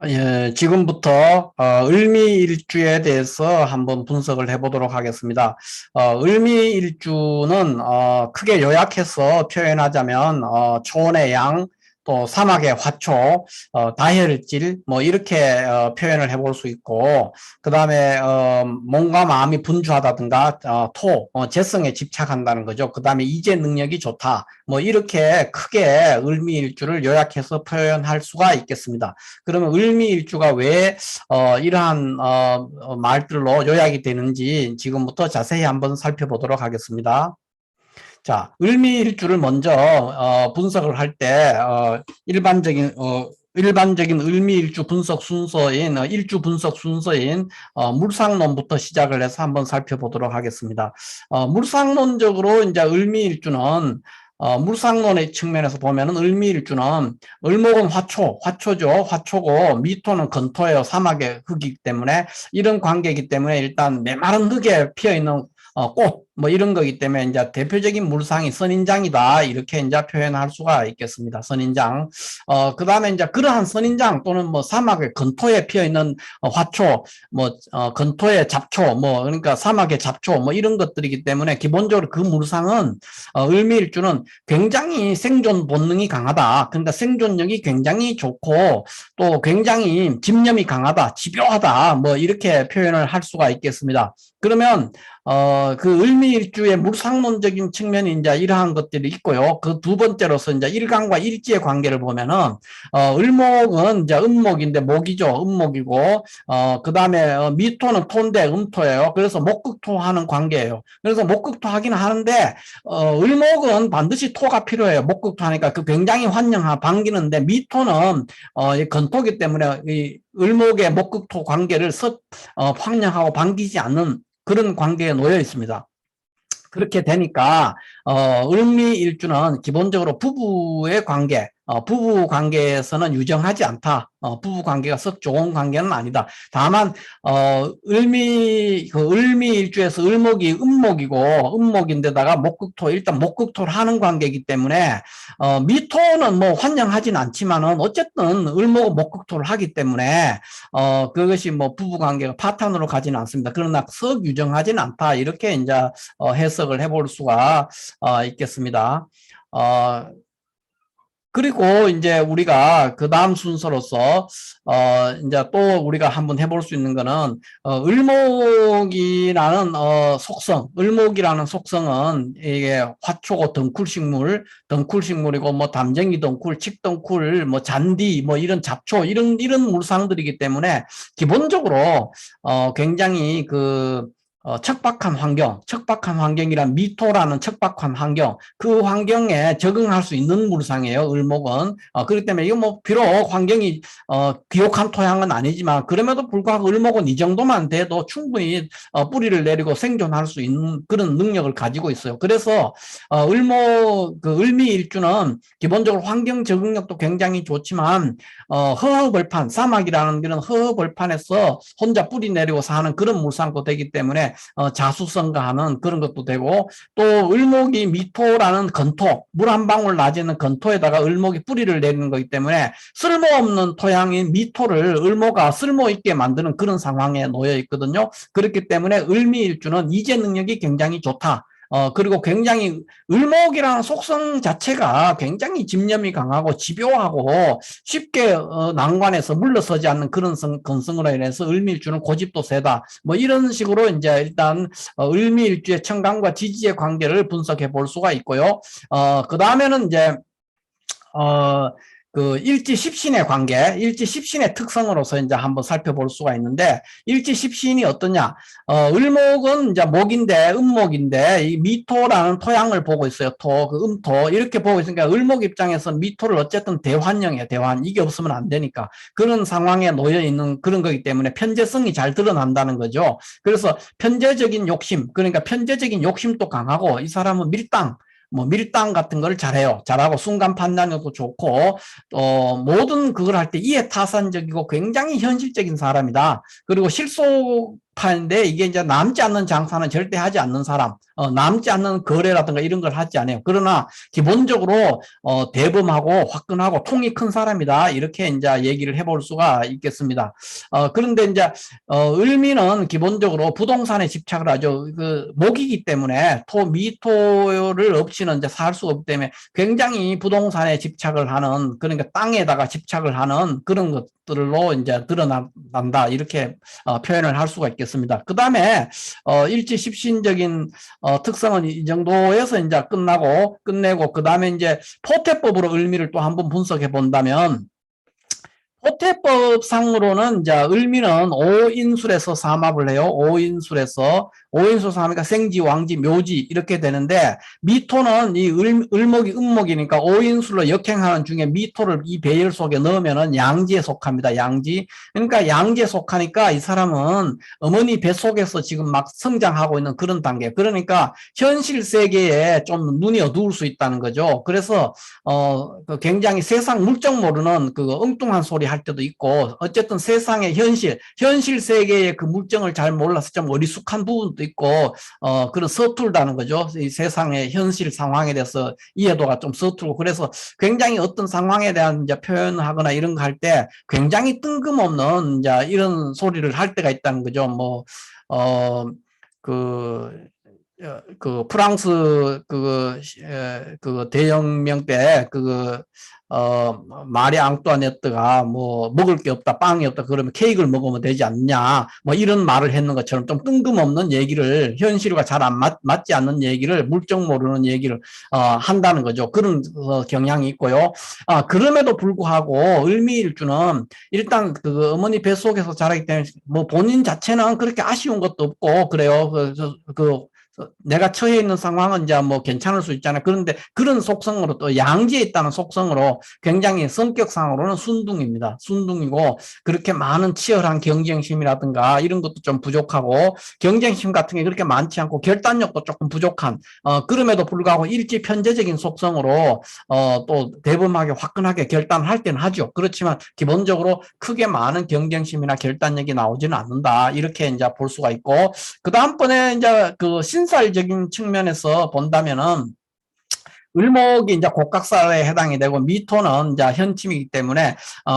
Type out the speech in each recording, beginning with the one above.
예, 지금부터 을미일주에 대해서 한번 분석을 해보도록 하겠습니다. 을미일주는 크게 요약해서 표현하자면 초원의 양, 또 사막의 화초, 다혈질 뭐 이렇게 표현을 해볼 수 있고, 그 다음에 몸과 마음이 분주하다든가 재성에 집착한다는 거죠. 그 다음에 이제 능력이 좋다. 뭐 이렇게 크게 을미일주를 요약해서 표현할 수가 있겠습니다. 그러면 을미일주가 왜 이러한 말들로 요약이 되는지 지금부터 자세히 한번 살펴보도록 하겠습니다. 자, 을미일주를 먼저 분석을 할 때 일반적인 을미일주 분석 순서인 일주 분석 순서인 물상론부터 시작을 해서 한번 살펴보도록 하겠습니다. 물상론적으로 이제 을미일주는 물상론의 측면에서 보면은 을미일주는 을목은 화초죠. 화초고 미토는 건토예요. 사막의 흙이기 때문에 이런 관계이기 때문에 일단 메마른 흙에 피어 있는 꽃, 뭐 이런 거기 때문에 이제 대표적인 물상이 선인장이다. 이렇게 이제 표현할 수가 있겠습니다. 선인장. 그 다음에 이제 그러한 선인장 또는 뭐 사막의 건토에 피어 있는 화초, 뭐, 건토의 잡초, 뭐, 그러니까 사막의 잡초, 뭐 이런 것들이기 때문에 기본적으로 그 물상은, 을미일주는 굉장히 생존 본능이 강하다. 그러니까 생존력이 굉장히 좋고 또 굉장히 집념이 강하다. 집요하다. 뭐 이렇게 표현을 할 수가 있겠습니다. 그러면 그 을미일주의 물상론적인 측면이 이제 이러한 것들이 있고요. 그 두 번째로서 이제 일간과 일지의 관계를 보면은, 을목은 이제 음목인데 목이죠. 음목이고, 그 다음에 미토는 토인데 음토예요. 그래서 목극토 하는 관계예요. 그래서 목극토 하긴 하는데, 을목은 반드시 토가 필요해요. 목극토 하니까 그 굉장히 반기는데, 미토는, 이 건토기 때문에 이 을목의 목극토 관계를 황량하고 반기지 않는 그런 관계에 놓여 있습니다. 그렇게 되니까 을미일주는 기본적으로 부부의 관계, 부부 관계에서는 유정하지 않다. 부부 관계가 썩 좋은 관계는 아니다. 다만 그 을미일주에서 을목이 음목이고 음목인데다가 목극토, 일단 목극토를 하는 관계이기 때문에 미토는 뭐 환영하진 않지만은 어쨌든 을목은 목극토를 하기 때문에 그것이 뭐 부부 관계가 파탄으로 가지는 않습니다. 그러나 썩 유정하지는 않다. 이렇게 이제 해석을 해볼 수가 있겠습니다. 그리고 이제 우리가 그 다음 순서로서 이제 또 우리가 한번 해볼 수 있는 거는 을목이라는 속성, 을목이라는 속성은 이게 화초고 덩쿨식물이고 뭐 담쟁이 덩쿨, 칡덩쿨, 뭐 잔디, 뭐 이런 잡초 이런 물상들이기 때문에 기본적으로 굉장히 척박한 환경이란 미토라는 척박한 환경, 그 환경에 적응할 수 있는 물상이에요, 을목은. 그렇기 때문에 이거 뭐, 비록 환경이, 비옥한 토양은 아니지만, 그럼에도 불구하고 을목은 이 정도만 돼도 충분히, 뿌리를 내리고 생존할 수 있는 그런 능력을 가지고 있어요. 그래서, 을미일주는 기본적으로 환경 적응력도 굉장히 좋지만, 허허벌판, 사막이라는 데는 허허벌판에서 혼자 뿌리 내리고 사는 그런 물상도 되기 때문에 자수성가하는 그런 것도 되고 또 을목이 미토라는 건토, 물 한 방울 낮에는 건토에다가 을목이 뿌리를 내리는 거기 때문에 쓸모없는 토양인 미토를 을모가 쓸모있게 만드는 그런 상황에 놓여 있거든요. 그렇기 때문에 을미일주는 이제 능력이 굉장히 좋다. 그리고 굉장히 을목이라는 속성 자체가 굉장히 집념이 강하고 집요하고 쉽게 난관에서 물러서지 않는 그런 건성으로 인해서 을미일주는 고집도 세다. 뭐 이런 식으로 이제 일단 을미일주의 청강과 지지의 관계를 분석해 볼 수가 있고요. 그 다음에는 이제 그 일지십신의 관계, 일지십신의 특성으로서 이제 한번 살펴볼 수가 있는데, 일지십신이 어떠냐? 을목은 이제 목인데, 음목인데, 이 미토라는 토양을 보고 있어요. 그 음토. 이렇게 보고 있으니까, 을목 입장에서 미토를 어쨌든 대환영이에요, 대환. 이게 없으면 안 되니까. 그런 상황에 놓여 있는 그런 거기 때문에 편재성이 잘 드러난다는 거죠. 그래서 편재적인 욕심, 그러니까 편재적인 욕심도 강하고, 이 사람은 밀당 같은 걸 잘해요. 잘하고 순간 판단력도 좋고 모든 그걸 할 때 이해타산적이고 굉장히 현실적인 사람이다. 그리고 실속 파는데 이게 이제 남지 않는 장사는 절대 하지 않는 사람, 남지 않는 거래라든가 이런 걸 하지 않아요. 그러나 기본적으로 대범하고 화끈하고 통이 큰 사람이다. 이렇게 이제 얘기를 해볼 수가 있겠습니다. 그런데 이제 을미는 기본적으로 부동산에 집착을 하죠. 그 목이기 때문에 미토를 없이는 이제 살 수가 없기 때문에 굉장히 부동산에 집착을 하는, 그러니까 땅에다가 집착을 하는 그런 것들로 이제 드러난다. 이렇게 표현을 할 수가 있겠습니다. 그 다음에 일지십신적인 특성은 이 정도에서 이제 끝내고 그 다음에 이제 포태법으로 을미를 또 한번 분석해 본다면, 포태법상으로는 이제 을미는 오인술에서 삼합을 해요. 오인술 삼합이니까 생지, 왕지, 묘지 이렇게 되는데, 미토는 이 을목이 음목이니까 오인술로 역행하는 중에 미토를 이 배열 속에 넣으면은 양지에 속합니다. 양지. 그러니까 양지에 속하니까 이 사람은 어머니 뱃속에서 지금 막 성장하고 있는 그런 단계. 그러니까 현실 세계에 좀 눈이 어두울 수 있다는 거죠. 그래서 그 굉장히 세상 물정 모르는 그 엉뚱한 소리 할 때도 있고, 어쨌든 세상의 현실 세계의 그 물정을 잘 몰라서 좀 어리숙한 부분도 있고, 그런 서툴다는 거죠. 이 세상의 현실 상황에 대해서 이해도가 좀 서툴고, 그래서 굉장히 어떤 상황에 대한 이제 표현하거나 이런 거 할 때 굉장히 뜬금없는 이제 이런 소리를 할 때가 있다는 거죠. 그 프랑스 그 대혁명 때 마리 앙뚜아네트가 뭐 먹을 게 없다, 빵이 없다, 그러면 케이크를 먹으면 되지 않냐, 뭐 이런 말을 했는 것처럼 좀 뜬금없는 얘기를, 현실과 잘 안 맞지 않는 얘기를, 물정 모르는 얘기를 한다는 거죠. 그런 경향이 있고요. 그럼에도 불구하고 을미일주는 일단 그 어머니 뱃속에서 자라기 때문에 뭐 본인 자체는 그렇게 아쉬운 것도 없고 그래요. 내가 처해 있는 상황은 이제 뭐 괜찮을 수 있잖아요. 그런데 그런 속성으로, 또 양지에 있다는 속성으로 굉장히 성격상으로는 순둥입니다. 순둥이고, 그렇게 많은 치열한 경쟁심이라든가 이런 것도 좀 부족하고, 경쟁심 같은 게 그렇게 많지 않고, 결단력도 조금 부족한, 그럼에도 불구하고 일지 편재적인 속성으로 또 대범하게 화끈하게 결단을 할 때는 하죠. 그렇지만 기본적으로 크게 많은 경쟁심이나 결단력이 나오지는 않는다. 이렇게 이제 볼 수가 있고, 그 다음번에 이제 그 신살적인 측면에서 본다면은, 을목이 이제 곡각살에 해당이 되고, 미토는 이제 현침이기 때문에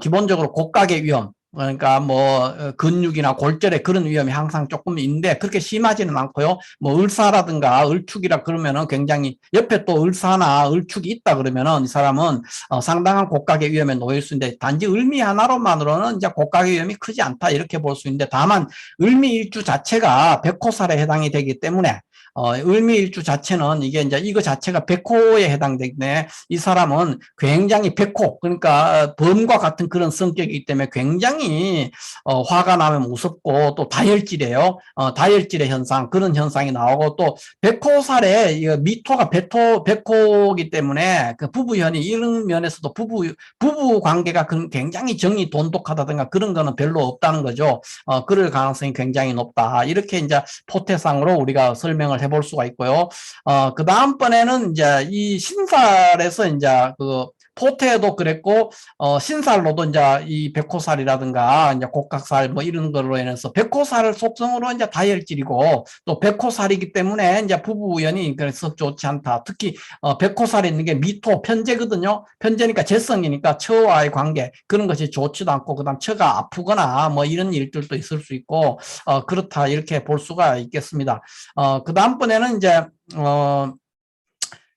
기본적으로 곡각의 위험, 그러니까 뭐 근육이나 골절의 그런 위험이 항상 조금 있는데 그렇게 심하지는 않고요. 뭐 을사라든가 을축이라 그러면은 굉장히, 옆에 또 을사나 을축이 있다 그러면은 이 사람은 상당한 곡각의 위험에 놓일 수 있는데, 단지 을미 하나로만으로는 이제 곡각의 위험이 크지 않다 이렇게 볼 수 있는데, 다만 을미일주 자체가 백호살에 해당이 되기 때문에 을미일주 자체는 이게 이제 이거 자체가 백호에 해당되기 때문에 이 사람은 굉장히 백호, 그러니까 범과 같은 그런 성격이기 때문에 굉장히 화가 나면 무섭고, 또 다혈질이에요. 다혈질의 현상, 그런 현상이 나오고, 또 백호살에 미토가 백호이기 때문에 그 부부현이 이런 면에서도 부부 관계가 굉장히 정이 돈독하다든가 그런 거는 별로 없다는 거죠. 그럴 가능성이 굉장히 높다. 이렇게 이제 포태상으로 우리가 설명을 해볼 수가 있고요. 그 다음번에는 이제 이 신살에서 이제 그 포태도 그랬고, 신살로도 이제 이 백호살이라든가 이제 곡각살 뭐 이런 걸로 인해서 백호살 속성으로 이제 다혈질이고, 또 백호살이기 때문에 이제 부부 우연이 그래서 좋지 않다. 특히 백호살에 있는 게 미토 편재거든요. 편재니까 재성이니까 처와의 관계 그런 것이 좋지도 않고, 그다음 처가 아프거나 뭐 이런 일들도 있을 수 있고, 그렇다 이렇게 볼 수가 있겠습니다. 그 다음번에는 이제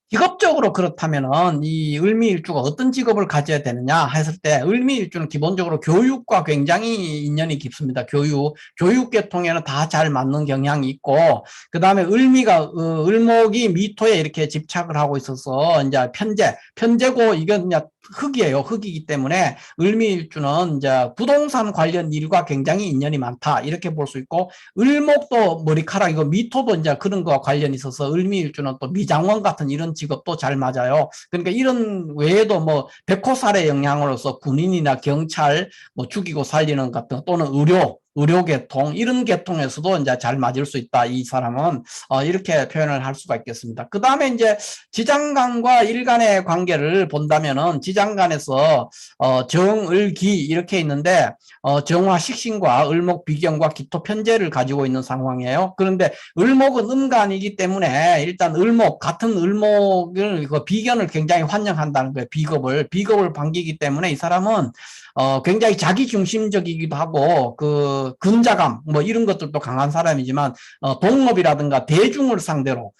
직업적으로 그렇다면은 이 을미일주가 어떤 직업을 가져야 되느냐 했을 때, 을미일주는 기본적으로 교육과 굉장히 인연이 깊습니다. 교육 계통에는 다 잘 맞는 경향이 있고, 그 다음에 을목이 미토에 이렇게 집착을 하고 있어서 이제 편재고, 이건 이제 흙이에요. 흙이기 때문에 을미일주는 이제 부동산 관련 일과 굉장히 인연이 많다 이렇게 볼 수 있고, 을목도 머리카락이고 미토도 이제 그런 거와 관련이 있어서 을미일주는 또 미장원 같은 이런 직업도 잘 맞아요. 그러니까 이런 외에도 뭐 백호살의 영향으로서 군인이나 경찰 뭐 죽이고 살리는 같은, 또는 의료, 의료계통 이런 계통에서도 이제 잘 맞을 수 있다. 이 사람은 이렇게 표현을 할 수가 있겠습니다. 그 다음에 이제 지장간과 일간의 관계를 본다면은 지장간에서 정을기 이렇게 있는데 정화 식신과 을목 비견과 기토 편재를 가지고 있는 상황이에요. 그런데 을목은 음간이기 때문에 일단 을목 같은 을목을 그 비견을 굉장히 환영한다는 거예요. 비겁을 반기기 때문에 이 사람은 굉장히 자기중심적이기도 하고 그 근자감 뭐 이런 것들도 강한 사람이지만 동업이라든가 대중을 상대로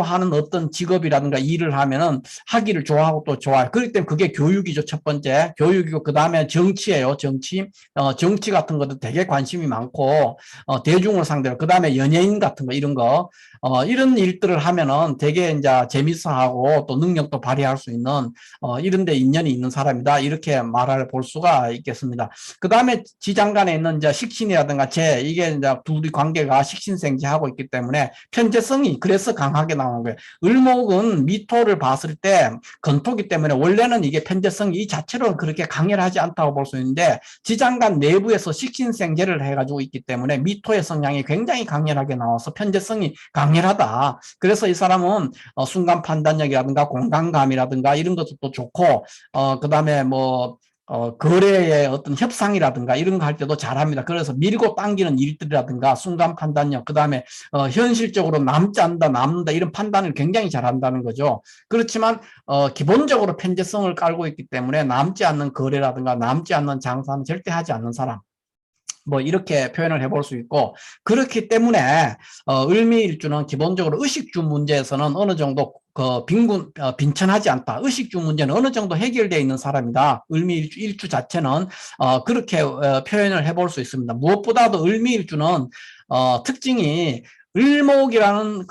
하는 어떤 직업이라든가 일을 하면은 하기를 좋아하고 또 좋아요. 그렇기 때문에 그게 교육이죠. 첫 번째 교육이고 그 다음에 정치예요. 정치 같은 것도 되게 관심이 많고 대중을 상대로 그 다음에 연예인 같은 거 이런 거 이런 일들을 하면은 되게 이제 재밌어하고 또 능력도 발휘할 수 있는 이런 데 인연이 있는 사람이다. 이렇게 말을 볼 수가 있겠습니다. 그 다음에 지장간에 있는 이제 식신이라든가 이게 이제 둘이 관계가 식신생지하고 있기 때문에 편재성이 그래서 강하게 나오는 거예요. 을목은 미토를 봤을 때 건토기 때문에 원래는 이게 편재성이 이 자체로는 그렇게 강렬하지 않다고 볼 수 있는데 지장간 내부에서 식신생재를 해가지고 있기 때문에 미토의 성향이 굉장히 강렬하게 나와서 편재성이 강렬하다. 그래서 이 사람은 순간 판단력이라든가 공간감이라든가 이런 것도 좋고 그 다음에 뭐 거래의 어떤 협상이라든가 이런 거 할 때도 잘합니다. 그래서 밀고 당기는 일들이라든가 순간 판단력, 그 다음에 현실적으로 남지 않는다, 남는다 이런 판단을 굉장히 잘한다는 거죠. 그렇지만 기본적으로 편재성을 깔고 있기 때문에 남지 않는 거래라든가 남지 않는 장사는 절대 하지 않는 사람. 뭐 이렇게 표현을 해볼 수 있고 그렇기 때문에 을미일주는 기본적으로 의식주 문제에서는 어느 정도 빈천하지 않다. 의식주 문제는 어느 정도 해결되어 있는 사람이다. 을미일주 자체는 그렇게 표현을 해볼 수 있습니다. 무엇보다도 을미일주는 특징이 을목이라는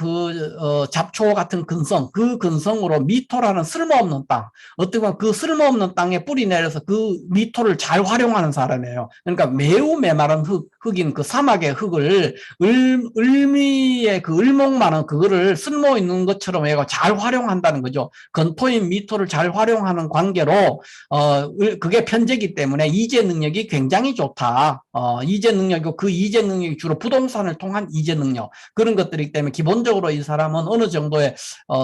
잡초 같은 근성, 그 근성으로 미토라는 쓸모없는 땅, 어떻게 보면 그 쓸모없는 땅에 뿌리 내려서 그 미토를 잘 활용하는 사람이에요. 그러니까 매우 메마른 흙인 그 사막의 흙을 을미의 그 을목만은 그거를 쓸모 있는 것처럼 해서 잘 활용한다는 거죠. 건토인 미토를 잘 활용하는 관계로 그게 편재기 때문에 이재 능력이 굉장히 좋다. 이재 능력이고 그 이재 능력이 주로 부동산을 통한 이재 능력. 그런 것들이기 때문에 기본적으로 이 사람은 어느 정도의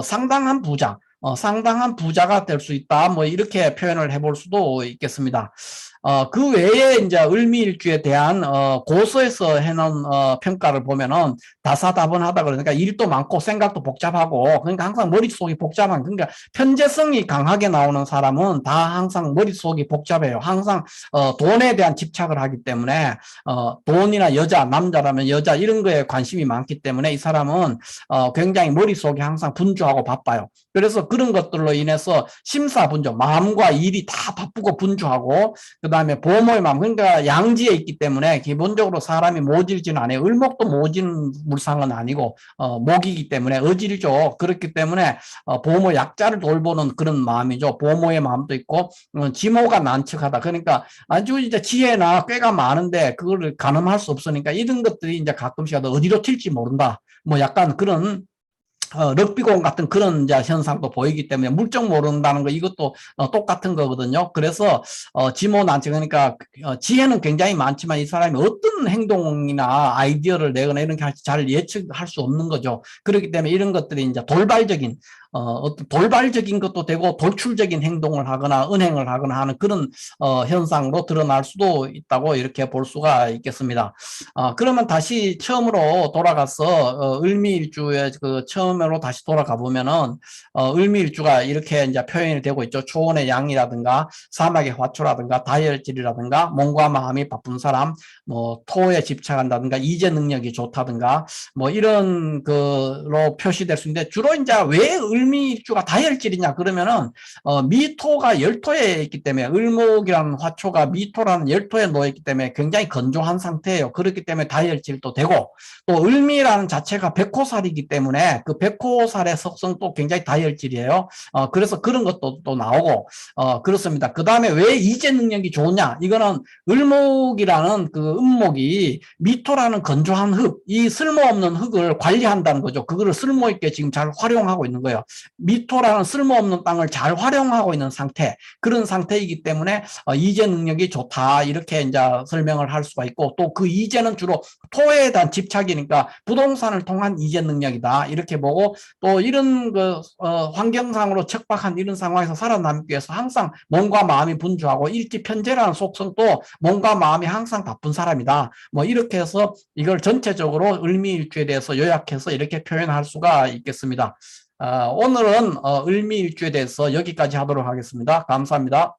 상당한 부자가 될 수 있다. 뭐 이렇게 표현을 해볼 수도 있겠습니다. 그 외에 이제 을미일주에 대한 고서에서 해놓은 평가를 보면은 다사다번하다 그러니까 일도 많고 생각도 복잡하고 그러니까 항상 머릿속이 복잡한 그러니까 편재성이 강하게 나오는 사람은 다 항상 머릿속이 복잡해요. 항상 돈에 대한 집착을 하기 때문에 돈이나 여자, 남자라면 여자 이런 거에 관심이 많기 때문에 이 사람은 굉장히 머릿속이 항상 분주하고 바빠요. 그래서 그런 것들로 인해서 심사분조, 마음과 일이 다 바쁘고 분주하고 그 다음에 보모의 마음, 그러니까 양지에 있기 때문에 기본적으로 사람이 모질지는 않아요. 을목도 모진 물상은 아니고 목이기 때문에 어질죠. 그렇기 때문에 보모 약자를 돌보는 그런 마음이죠. 보모의 마음도 있고 지모가 난척하다. 그러니까 아주 이제 지혜나 꾀가 많은데 그거를 가늠할 수 없으니까 이런 것들이 이제 가끔씩 어디로 튈지 모른다. 뭐 약간 그런 럭비공 같은 그런 이제 현상도 보이기 때문에 물정 모른다는 거 이것도 똑같은 거거든요. 그래서 지모난체 그러니까 지혜는 굉장히 많지만 이 사람이 어떤 행동이나 아이디어를 내거나 이런 게 잘 예측할 수 없는 거죠. 그렇기 때문에 이런 것들이 이제 어떤 돌발적인 것도 되고 돌출적인 행동을 하거나 은행을 하거나 하는 그런 현상으로 드러날 수도 있다고 이렇게 볼 수가 있겠습니다. 그러면 다시 처음으로 돌아가서 을미일주의 그 처음으로 다시 돌아가 보면은 을미일주가 이렇게 이제 표현이 되고 있죠. 초원의 양이라든가 사막의 화초라든가 다혈질이라든가 몸과 마음이 바쁜 사람, 뭐 토에 집착한다든가 이재 능력이 좋다든가 뭐 이런 거로 표시될 수 있는데 주로 이제 왜 을미일주가 다혈질이냐 그러면은 미토가 열토에 있기 때문에 을목이라는 화초가 미토라는 열토에 놓여 있기 때문에 굉장히 건조한 상태예요. 그렇기 때문에 다혈질도 되고 또 을미라는 자체가 백호살이기 때문에 그 백호살의 속성도 굉장히 다혈질이에요. 그래서 그런 것도 또 나오고 그렇습니다. 그 다음에 왜 이재 능력이 좋냐? 이거는 을목이라는 그 음목이 미토라는 건조한 흙, 이 쓸모없는 흙을 관리한다는 거죠. 그거를 쓸모있게 지금 잘 활용하고 있는 거예요. 미토라는 쓸모없는 땅을 잘 활용하고 있는 상태, 그런 상태이기 때문에 이재 능력이 좋다, 이렇게 이제 설명을 할 수가 있고, 또 그 이재는 주로 토에 대한 집착이니까 부동산을 통한 이재 능력이다, 이렇게 보고, 또 이런 환경상으로 척박한 이런 상황에서 살아남기 위해서 항상 몸과 마음이 분주하고 일지편재라는 속성도 몸과 마음이 항상 바쁜 사람이다. 뭐 이렇게 해서 이걸 전체적으로 을미일주에 대해서 요약해서 이렇게 표현할 수가 있겠습니다. 오늘은 을미일주에 대해서 여기까지 하도록 하겠습니다. 감사합니다.